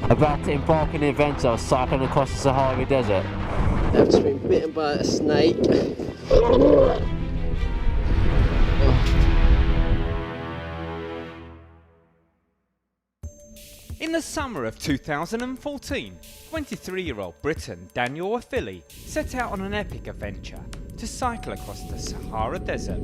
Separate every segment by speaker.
Speaker 1: About to embark on an adventure of cycling across the Sahara Desert.
Speaker 2: I've just been bitten by a snake.
Speaker 3: In the summer of 2014, 23-year-old Briton Daniel Ofili set out on an epic adventure to cycle across the Sahara Desert.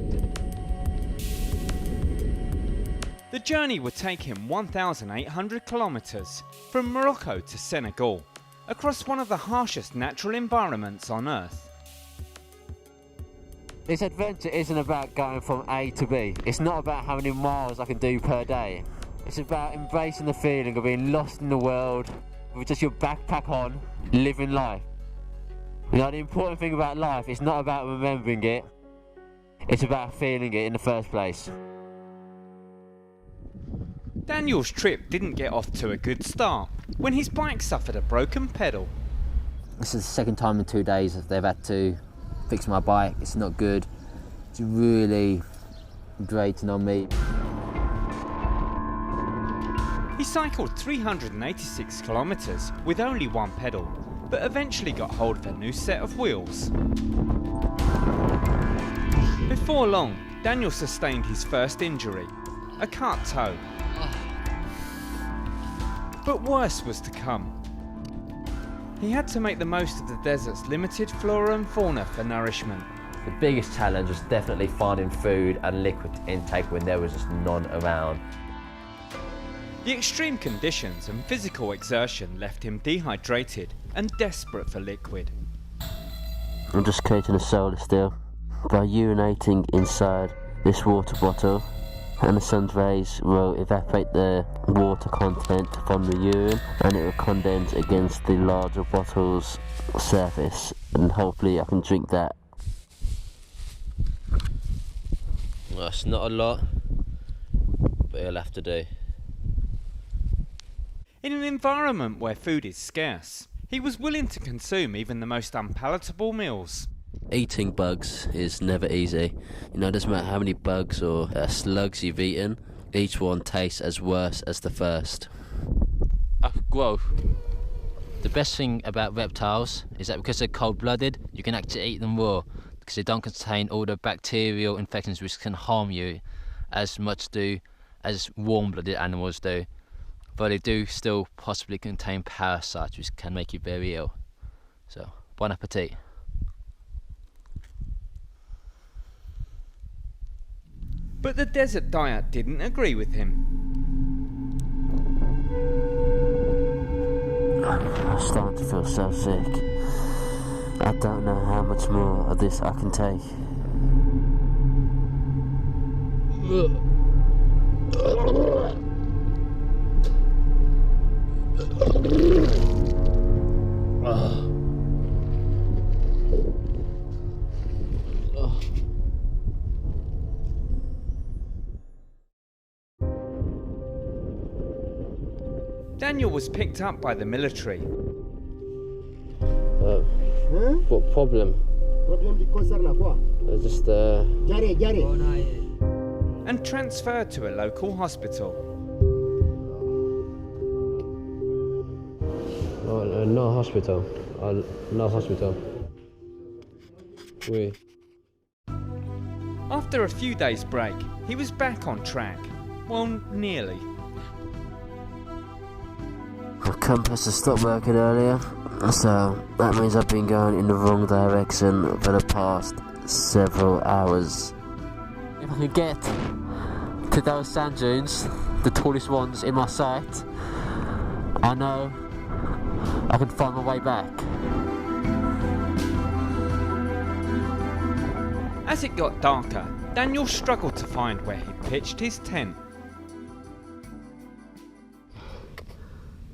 Speaker 3: The journey would take him 1,800 kilometres from Morocco to Senegal, across one of the harshest natural environments on Earth.
Speaker 1: This adventure isn't about going from A to B. It's not about how many miles I can do per day. It's about embracing the feeling of being lost in the world with just your backpack on, living life. You know, the important thing about life is not about remembering it, it's about feeling it in the first place.
Speaker 3: Daniel's trip didn't get off to a good start when his bike suffered a broken pedal.
Speaker 1: This is the second time in 2 days they've had to fix my bike. It's not good. It's really grating on me.
Speaker 3: He cycled 386 kilometres with only one pedal, but eventually got hold of a new set of wheels. Before long, Daniel sustained his first injury, a cut toe. But worse was to come. He had to make the most of the desert's limited flora and fauna for nourishment.
Speaker 4: The biggest challenge was definitely finding food and liquid intake when there was just none around.
Speaker 3: The extreme conditions and physical exertion left him dehydrated and desperate for liquid.
Speaker 1: I'm just creating a solar still by urinating inside this water bottle, and the sun's rays will evaporate the water content from the urine and it will condense against the larger bottle's surface, and hopefully I can drink that.
Speaker 4: Well, it's not a lot, but it'll have to do.
Speaker 3: In an environment where food is scarce, he was willing to consume even the most unpalatable meals.
Speaker 1: Eating bugs is never easy. You know, it doesn't matter how many bugs or slugs you've eaten, each one tastes as worse as the first.
Speaker 5: Whoa. The best thing about reptiles is that because they're cold-blooded, you can actually eat them raw, because they don't contain all the bacterial infections which can harm you as much as warm-blooded animals do. But they do still possibly contain parasites which can make you very ill. So, bon appetit.
Speaker 3: But the desert diet didn't agree with him.
Speaker 1: I'm starting to feel so sick. I don't know how much more of this I can take.
Speaker 3: Daniel was picked up by the military.
Speaker 4: What problem? Just
Speaker 3: And transferred to a local hospital.
Speaker 4: no hospital. No hospital. Oui.
Speaker 3: After a few days' break, he was back on track. Well, nearly.
Speaker 1: My compass has stopped working earlier, so that means I've been going in the wrong direction for the past several hours. If I can get to those sand dunes, the tallest ones in my sight, I know I can find my way back.
Speaker 3: As it got darker, Daniel struggled to find where he'd pitched his tent.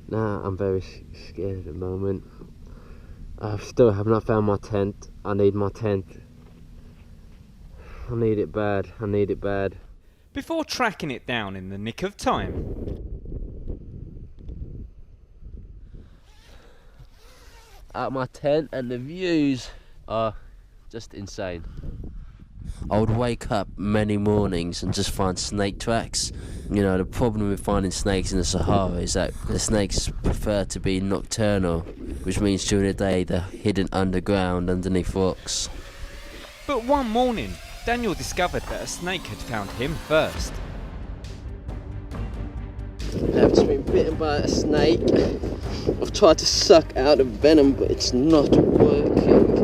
Speaker 4: Now I'm very scared at the moment. I still have not found my tent. I need my tent. I need it bad. I need it bad.
Speaker 3: Before tracking it down in the nick of time.
Speaker 4: Out my tent, and the views are just insane.
Speaker 1: I would wake up many mornings and just find snake tracks. You know, the problem with finding snakes in the Sahara is that the snakes prefer to be nocturnal, which means during the day they're hidden underground underneath rocks.
Speaker 3: But one morning, Daniel discovered that a snake had found him first.
Speaker 2: I've just been bitten by a snake. I've tried to suck out the venom, but it's not working.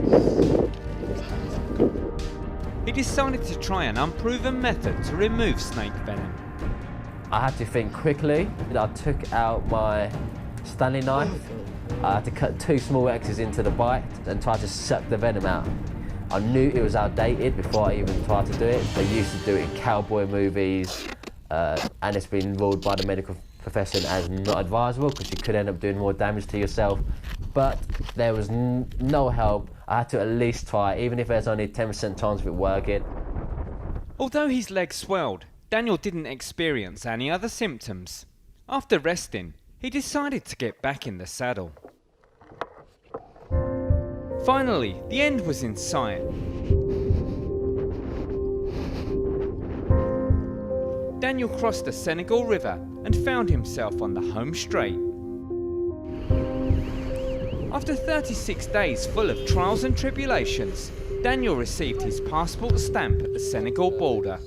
Speaker 3: He decided to try an unproven method to remove snake venom.
Speaker 6: I had to think quickly. I took out my Stanley knife. I had to cut 2 small X's into the bite and try to suck the venom out. I knew it was outdated before I even tried to do it. They used to do it in cowboy movies, and it's been ruled by the medical profession as not advisable because you could end up doing more damage to yourself. But there was no help. I had to at least try, even if there's only a 10% chance of it working.
Speaker 3: Although his leg swelled, Daniel didn't experience any other symptoms. After resting, he decided to get back in the saddle. Finally, the end was in sight. Daniel crossed the Senegal River and found himself on the home straight. After 36 days full of trials and tribulations, Daniel received his passport stamp at the Senegal border.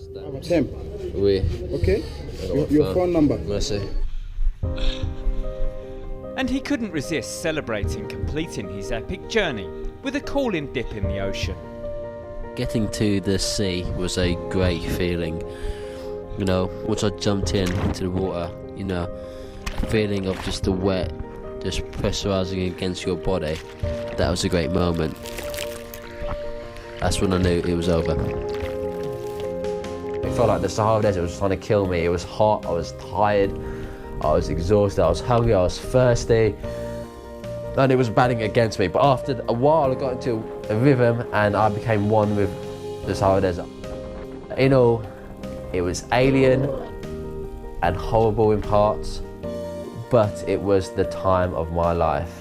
Speaker 7: Tim.
Speaker 4: Oui.
Speaker 7: Okay. Your phone number.
Speaker 4: Merci.
Speaker 3: And he couldn't resist celebrating completing his epic journey with a cooling dip in the ocean.
Speaker 1: Getting to the sea was a great feeling. You know, once I jumped into the water, you know, the feeling of just the wet just pressurising against your body, that was a great moment. That's when I knew it was over.
Speaker 6: It felt like the Sahara Desert was trying to kill me. It was hot, I was tired, I was exhausted, I was hungry, I was thirsty, and it was batting against me. But after a while I got into a rhythm and I became one with the Sahara Desert. In all, it was alien and horrible in parts, but it was the time of my life.